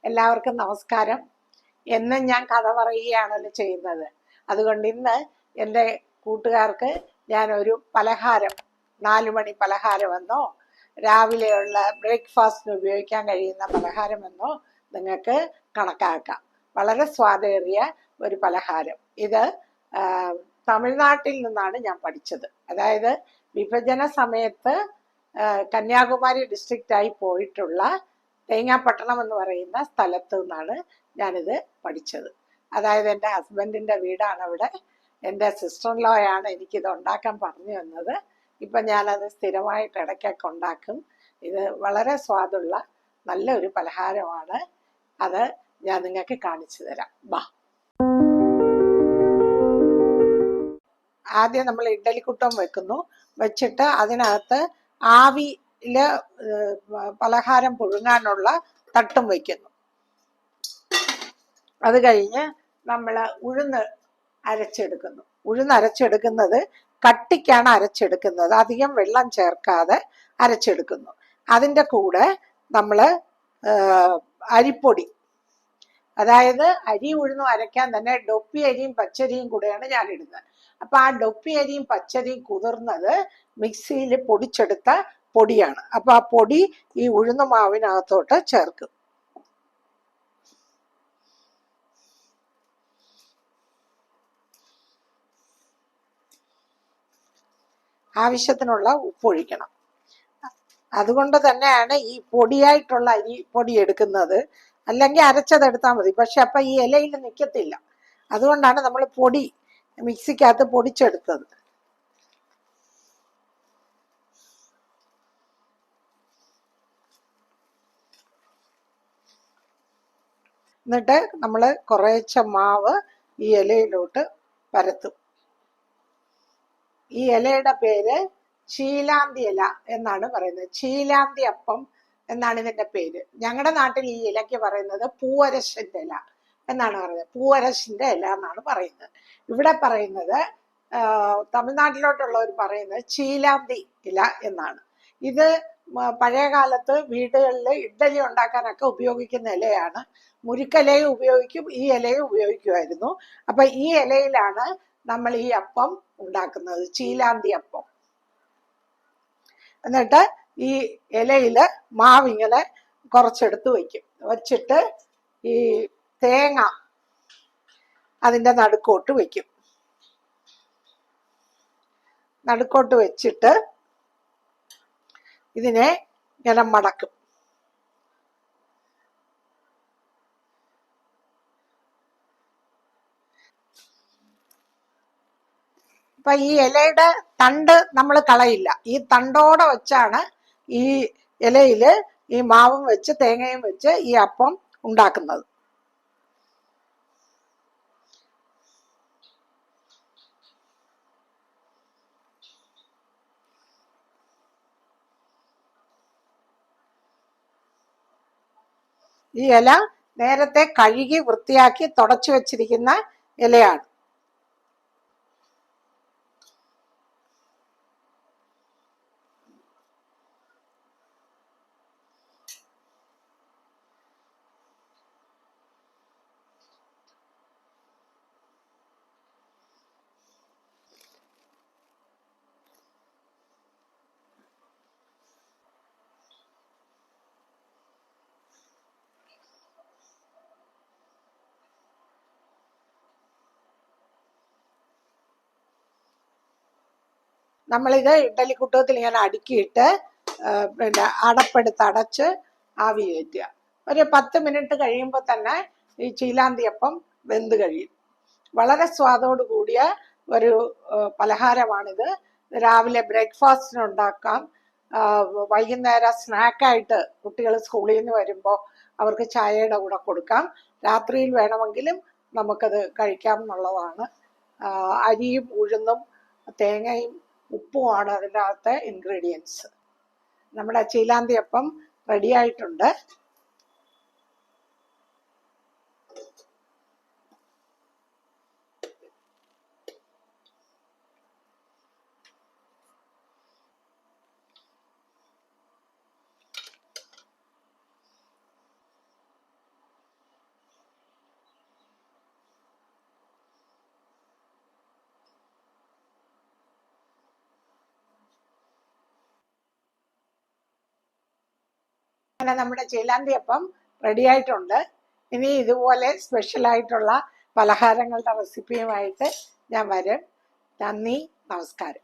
എല്ലാവർക്കും നമസ്കാരം. എന്നും ഞാൻ കഥ പറയുകയാണല്ലോ ചെയ്യുന്നത്. അതുകൊണ്ട് ഇന്ന് എൻ്റെ കൂട്ടുകാർക്ക് ഞാനൊരു പലഹാരം, 4 മണി പലഹാരമെന്നോ രാവിലെയുള്ള ബ്രേക്ക്ഫാസ്റ്റിന് ഉപയോഗിക്കാൻ കഴിയുന്ന പലഹാരമെന്നോ നിങ്ങൾക്ക് കണക്കാക്കാം. വളരെ സ്വാദേറിയ ഒരു പലഹാരം. ഇത് തമിഴ്നാട്ടിൽ നിന്നാണ് ഞാൻ പഠിച്ചത്. അതായത് വിഭജന സമയത്ത് കന്യാകുമാരി ഡിസ്ട്രിക്റ്റായി പോയിട്ടുള്ള തേങ്ങാപ്പട്ടണം എന്ന് പറയുന്ന സ്ഥലത്തു നിന്നാണ് ഞാനിത് പഠിച്ചത്. അതായത് എൻ്റെ ഹസ്ബൻഡിൻ്റെ വീടാണ് അവിടെ. എൻ്റെ സിസ്റ്റർ ഇൻ ലോയാണ് എനിക്കിത് ഉണ്ടാക്കാൻ പറഞ്ഞു തന്നത്. ഇപ്പം ഞാനത് സ്ഥിരമായിട്ട് ഇടയ്ക്കൊക്കെ ഉണ്ടാക്കും. ഇത് വളരെ സ്വാദുള്ള നല്ലൊരു പലഹാരമാണ്. അത് ഞാൻ നിങ്ങൾക്ക് കാണിച്ചു തരാം. വാ. ആദ്യം നമ്മൾ ഇഡ്ഡലിക്കുട്ടം വെക്കുന്നു. വെച്ചിട്ട് അതിനകത്ത് ആവിയിൽ പലഹാരം പുഴുങ്ങാനുള്ള തട്ടും വയ്ക്കുന്നു. അത് കഴിഞ്ഞ് നമ്മൾ ഉഴുന്ന് അരച്ചെടുക്കുന്നു. ഉഴുന്ന് അരച്ചെടുക്കുന്നത് കട്ടിക്കാണ് അരച്ചെടുക്കുന്നത്. അധികം വെള്ളം ചേർക്കാതെ അരച്ചെടുക്കുന്നു. അതിൻ്റെ കൂടെ നമ്മൾ അരിപ്പൊടി, അതായത് അരി ഉഴുന്നും അരയ്ക്കാൻ തന്നെ ഡൊപ്പി അരിയും പച്ചരിയും കൂടെയാണ് ഞാൻ ഇടുന്നത്. അപ്പൊ ആ ഡൊപ്പി അരിയും പച്ചരിയും കുതിർന്നത് മിക്സിയിൽ പൊടിച്ചെടുത്ത പൊടിയാണ്. അപ്പൊ ആ പൊടി ഈ ഉഴുന്ന മാവിനകത്തോട്ട് ചേർക്കും. ആവശ്യത്തിനുള്ള ഉപ്പൊഴിക്കണം. അതുകൊണ്ട് തന്നെയാണ് ഈ പൊടിയായിട്ടുള്ള അരി പൊടി എടുക്കുന്നത്. അല്ലെങ്കിൽ അരച്ചതെടുത്താൽ മതി. പക്ഷെ അപ്പൊ ഈ ഇലയിൽ നിൽക്കത്തില്ല. അതുകൊണ്ടാണ് നമ്മൾ പൊടി മിക്സിക്കകത്ത് പൊടിച്ചെടുത്തത്. എന്നിട്ട് നമ്മൾ കുറേശ്ശെ മാവ് ഈ ഇലയിലോട്ട് പരത്തും. ഈ ഇലയുടെ പേര് ചീലാന്തി ഇല എന്നാണ് പറയുന്നത്. ചീലാന്തി അപ്പം എന്നാണ് ഇതിന്റെ പേര്. ഞങ്ങളുടെ നാട്ടിൽ ഈ ഇലയ്ക്ക് പറയുന്നത് പൂവരശിന്റെ ഇല എന്നാണ് പറയുന്നത്. പൂവരശിന്റെ ഇല എന്നാണ് പറയുന്നത്. ഇവിടെ പറയുന്നത് തമിഴ്നാട്ടിലോട്ടുള്ളവർ പറയുന്നത് ചീലാന്തി ഇല എന്നാണ്. ഇത് പഴയ കാലത്ത് വീടുകളിൽ ഇഡ്ഡലി ഉണ്ടാക്കാനൊക്കെ ഉപയോഗിക്കുന്ന ഇലയാണ്. മുരിക്കലയും ഉപയോഗിക്കും, ഈ ഇലയും ഉപയോഗിക്കുമായിരുന്നു. അപ്പൊ ഈ ഇലയിലാണ് നമ്മൾ ഈ അപ്പം ഉണ്ടാക്കുന്നത്, ചീലാന്തി അപ്പം. എന്നിട്ട് ഈ ഇലയില് മാവിങ്ങനെ കുറച്ചെടുത്ത് വയ്ക്കും. വച്ചിട്ട് ഈ തേങ്ങ അതിൻ്റെ നടുക്കോട്ട് വയ്ക്കും. നടുക്കോട്ട് വെച്ചിട്ട് ഇതിനെ ഇങ്ങനെ മടക്കും. അപ്പൊ ഈ ഇലയുടെ തണ്ട് നമ്മൾ കളയില്ല. ഈ തണ്ടോടെ വെച്ചാണ് ഈ ഇലയില് ഈ മാവും വെച്ച് തേങ്ങയും വെച്ച് ഈ അപ്പം ഉണ്ടാക്കുന്നത്. ഈ ഇല നേരത്തെ കഴുകി വൃത്തിയാക്കി തുടച്ചു വെച്ചിരിക്കുന്ന ഇലയാണ്. നമ്മളിത് ഇഡ്ഡലിക്കുട്ടത്തിൽ ഇങ്ങനെ അടുക്കിയിട്ട് പിന്നെ അടപ്പെടുത്ത് അടച്ച് ആവി കയറ്റുക. ഒരു 10 മിനിറ്റ് കഴിയുമ്പോൾ തന്നെ ഈ ചീലാന്തിയപ്പം വെന്ത് കഴിയും. വളരെ സ്വാദോട് കൂടിയ ഒരു പലഹാരമാണിത്. രാവിലെ ബ്രേക്ക്ഫാസ്റ്റിന് ഉണ്ടാക്കാം. വൈകുന്നേരം സ്നാക്കായിട്ട് കുട്ടികൾ സ്കൂളിൽ നിന്ന് വരുമ്പോൾ അവർക്ക് ചായയുടെ കൂടെ കൊടുക്കാം. രാത്രിയിൽ വേണമെങ്കിലും നമുക്കത് കഴിക്കാം എന്നുള്ളതാണ്. അരിയും ഉഴുന്നും തേങ്ങയും ഉപ്പുമാണ് അതിൻ്റെ അകത്തെ ഇൻഗ്രീഡിയൻസ്. നമ്മുടെ ചീലാന്തി അപ്പം റെഡി ആയിട്ടുണ്ട്. അങ്ങനെ നമ്മുടെ ചീലാന്തിയപ്പം റെഡി ആയിട്ടുണ്ട്. ഇനി ഇതുപോലെ സ്പെഷ്യലായിട്ടുള്ള പലഹാരങ്ങളുടെ റെസിപ്പിയുമായിട്ട് ഞാൻ വരും. നന്ദി, നമസ്കാരം.